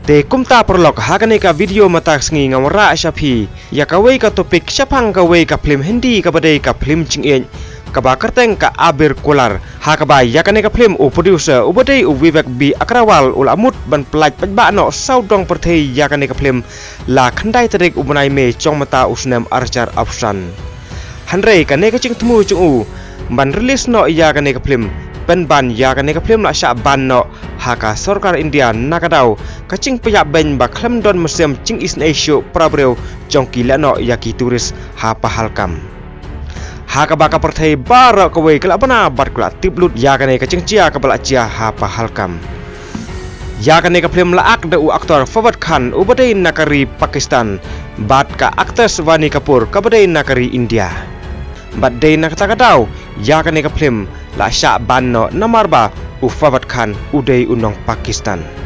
Te kumta perlok hakane ka video matak sngi ngawara asyapi ya kawai ka topik syapang kawai ka film Hindi ka badai ka film cingin ka ba kerteng ka abir kular ha ka ba yakane ka film u producer u badai u Vivek B Akrawal ul amut ban pelaj pajba no saudong perthei yakane ka film la khandai tarik u banai me chong mata usnem archar afsan hanrei ka ne ka cing temu chung u ban release no yakane ka film pen ban yakane ka film la sya ban no haka Sarkar India nakadau kacing payak ben ba klem don museum cing East Asia prabreu jongki lano yaki turis ha pahalkam haka baka perthai bara kawai kala bana bat kula tiplut yakane kacing cia kabala cia ha pahalkam yakane ka film la ak u aktor Fawad Khan ubadai nakari Pakistan bat ka aktris Vani Kapoor kabadai nakari India bat dei nakatagadaw yakane ka film la sya ban no namarba u Fawad Khan udai unong Pakistan.